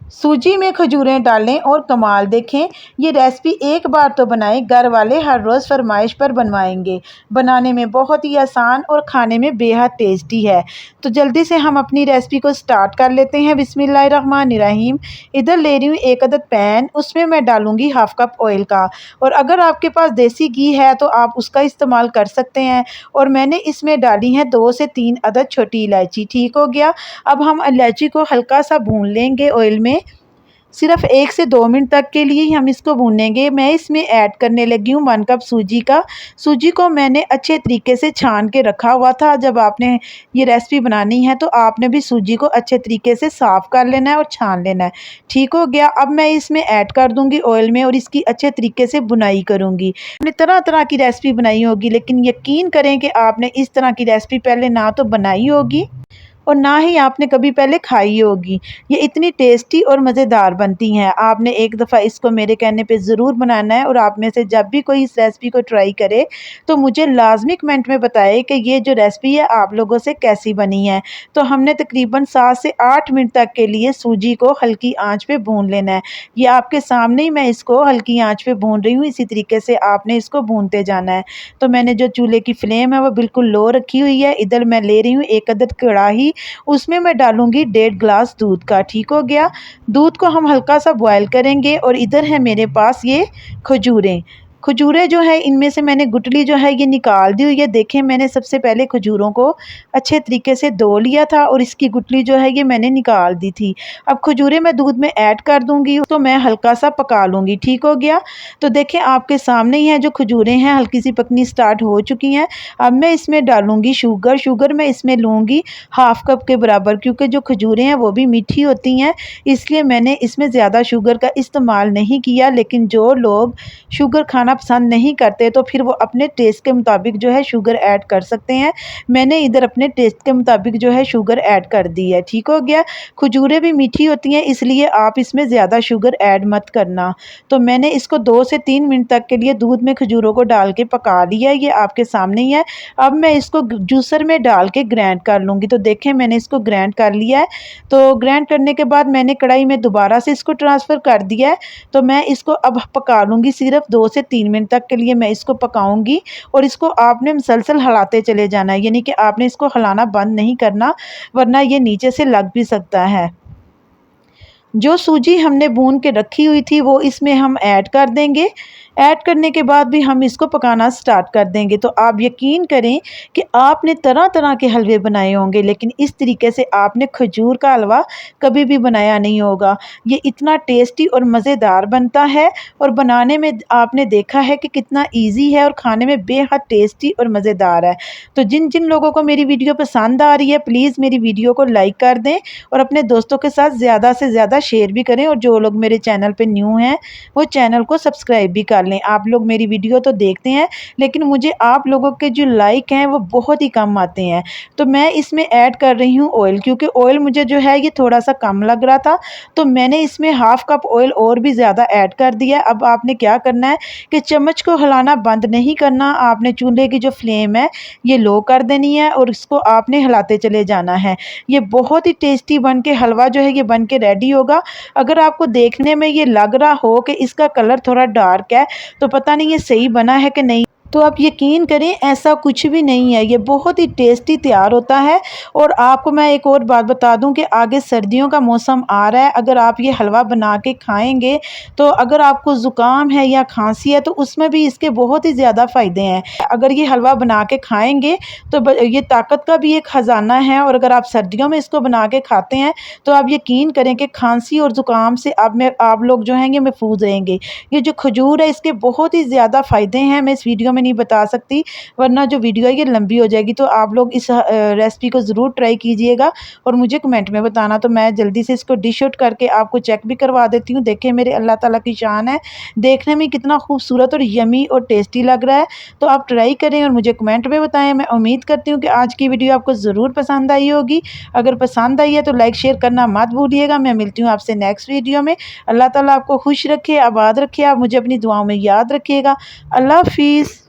सूजी में खजूरें डालें और कमाल देखें। ये रेसिपी एक बार तो बनाएं, घर वाले हर रोज़ फरमाइश पर बनवाएंगे। बनाने में बहुत ही आसान और खाने में बेहद टेस्टी है। तो जल्दी से हम अपनी रेसिपी को स्टार्ट कर लेते हैं। बिस्मिल्लाहिर्रहमानिर्रहीम। इधर ले रही हूँ एक अदद पैन, उसमें मैं डालूँगी हाफ़ कप ऑयल का। और अगर आपके पास देसी घी है तो आप उसका इस्तेमाल कर सकते हैं। और मैंने इसमें डाली हैं 2 से 3 अदद छोटी इलायची। ठीक हो गया। अब हम इलायची को हल्का सा भून लेंगे ऑयल में। सिर्फ 1 से 2 मिनट तक के लिए ही हम इसको भूनेंगे। मैं इसमें ऐड करने लगी हूँ 1 कप सूजी का। सूजी को मैंने अच्छे तरीके से छान के रखा हुआ था। जब आपने ये रेसिपी बनानी है तो आपने भी सूजी को अच्छे तरीके से साफ़ कर लेना है और छान लेना है। ठीक हो गया। अब मैं इसमें ऐड कर दूँगी ऑयल में और इसकी अच्छे तरीके से बुनाई करूँगी। आपने तरह तरह की रेसिपी बनाई होगी, लेकिन यकीन करें कि आपने इस तरह की रेसिपी पहले ना तो बनाई होगी और ना ही आपने कभी पहले खाई होगी। ये इतनी टेस्टी और मज़ेदार बनती हैं। आपने एक दफ़ा इसको मेरे कहने पे ज़रूर बनाना है। और आप में से जब भी कोई इस रेसिपी को ट्राई करे तो मुझे लाज़मी कमेंट में बताएं कि ये जो रेसिपी है आप लोगों से कैसी बनी है। तो हमने तकरीबन 7 से 8 मिनट तक के लिए सूजी को हल्की आंच पे भून लेना है। ये आपके सामने ही मैं इसको हल्की आंच पे भून रही हूँ। इसी तरीके से आपने इसको भूनते जाना है। तो मैंने जो चूल्हे की फ्लेम है वो बिल्कुल लो रखी हुई है। इधर मैं ले रही हूँ एक अदद कढ़ाई, उसमें मैं डालूंगी 1.5 गिलास दूध का। ठीक हो गया। दूध को हम हल्का सा बॉयल करेंगे। और इधर है मेरे पास ये खजूरें। खजूरें जो है इनमें से मैंने गुठली जो है ये निकाल दी हुई है। देखें, मैंने सबसे पहले खजूरों को अच्छे तरीके से धो लिया था और इसकी गुठली जो है ये मैंने निकाल दी थी। अब खजूरें मैं दूध में ऐड कर दूंगी तो मैं हल्का सा पका लूँगी। ठीक हो गया। तो देखें आपके सामने ही है जो खजूरें हैं हल्की सी पकनी स्टार्ट हो चुकी हैं। अब मैं इसमें डालूंगी शुगर। शुगर मैं इसमें लूँगी हाफ़ कप के बराबर, क्योंकि जो खजूरें हैं वो भी मीठी होती हैं, इसलिए मैंने इसमें ज़्यादा शुगर का इस्तेमाल नहीं किया। लेकिन जो लोग शुगर खाना पसंद नहीं करते तो फिर वो अपने टेस्ट के मुताबिक जो है शुगर ऐड कर सकते हैं। मैंने इधर अपने टेस्ट के मुताबिक जो है शुगर ऐड कर दी है। ठीक हो गया। खजूरें भी मीठी होती हैं, इसलिए आप इसमें ज़्यादा शुगर ऐड मत करना। तो मैंने इसको 2 से 3 मिनट तक के लिए दूध में खजूरों को डाल के पका लिया है। ये आपके सामने ही है। अब मैं इसको जूसर में डाल के ग्राइंड कर लूँगी। तो देखें, मैंने इसको ग्राइंड कर लिया है। तो ग्राइंड करने के बाद मैंने कढ़ाई में दोबारा से इसको ट्रांसफ़र कर दिया है। तो मैं इसको अब पका लूँगी। सिर्फ 2 से 3 मिनट तक के लिए मैं इसको पकाऊंगी। और इसको आपने मुसलसल हिलाते चले जाना है, यानी कि आपने इसको हिलाना बंद नहीं करना, वरना ये नीचे से लग भी सकता है। जो सूजी हमने भून के रखी हुई थी वो इसमें हम ऐड कर देंगे। ऐड करने के बाद भी हम इसको पकाना स्टार्ट कर देंगे। तो आप यकीन करें कि आपने तरह तरह के हलवे बनाए होंगे, लेकिन इस तरीके से आपने खजूर का हलवा कभी भी बनाया नहीं होगा। ये इतना टेस्टी और मज़ेदार बनता है और बनाने में आपने देखा है कि कितना ईजी है और खाने में बेहद टेस्टी और मज़ेदार है। तो जिन जिन लोगों को मेरी वीडियो पसंद आ रही है प्लीज़ मेरी वीडियो को लाइक कर दें और अपने दोस्तों के साथ ज़्यादा से ज़्यादा शेयर भी करें। और जो लोग मेरे चैनल पे न्यू हैं वो चैनल को सब्सक्राइब भी कर लें। आप लोग मेरी वीडियो तो देखते हैं, लेकिन मुझे आप लोगों के जो लाइक हैं वो बहुत ही कम आते हैं। तो मैं इसमें ऐड कर रही हूँ ऑयल, क्योंकि ऑयल मुझे जो है ये थोड़ा सा कम लग रहा था, तो मैंने इसमें हाफ़ कप ऑयल और भी ज़्यादा ऐड कर दिया। अब आपने क्या करना है कि चम्मच को हिलाना बंद नहीं करना। आपने चूल्हे की जो फ्लेम है ये लो कर देनी है और इसको आपने हिलाते चले जाना है। ये बहुत ही टेस्टी बन के हलवा जो है ये बन के रेडी होगा। अगर आपको देखने में ये लग रहा हो कि इसका कलर थोड़ा डार्क है तो पता नहीं ये सही बना है कि नहीं, तो आप यकीन करें ऐसा कुछ भी नहीं है। ये बहुत ही टेस्टी तैयार होता है। और आपको मैं एक और बात बता दूं कि आगे सर्दियों का मौसम आ रहा है। अगर आप ये हलवा बना के खाएंगे तो अगर आपको ज़ुकाम है या खांसी है तो उसमें भी इसके बहुत ही ज़्यादा फ़ायदे हैं। अगर ये हलवा बना के खाएंगे तो ये ताकत का भी एक ख़जाना है। और अगर आप सर्दियों में इसको बना के खाते हैं तो आप यकीन करें कि खांसी और ज़ुकाम से आप लोग जो हैं महफूज रहेंगे। ये जो खजूर है इसके बहुत ही ज़्यादा फ़ायदे हैं, मैं इस वीडियो में नहीं बता सकती, वरना जो वीडियो है ये लंबी हो जाएगी। तो आप लोग इस रेसिपी को ज़रूर ट्राई कीजिएगा और मुझे कमेंट में बताना। तो मैं जल्दी से इसको डिश आउट करके आपको चेक भी करवा देती हूँ। देखें, मेरे अल्लाह ताला की शान है, देखने में कितना खूबसूरत और यमी और टेस्टी लग रहा है। तो आप ट्राई करें और मुझे कमेंट में बताएं। मैं उम्मीद करती हूँ कि आज की वीडियो आपको ज़रूर पसंद आई होगी। अगर पसंद आई है तो लाइक शेयर करना मत भूलिएगा। मैं मिलती हूँ आपसे नेक्स्ट वीडियो में। अल्लाह ताला आपको खुश रखे, आबाद रखे। आप मुझे अपनी दुआओं में याद रखिएगा। अल्लाह हाफिज़।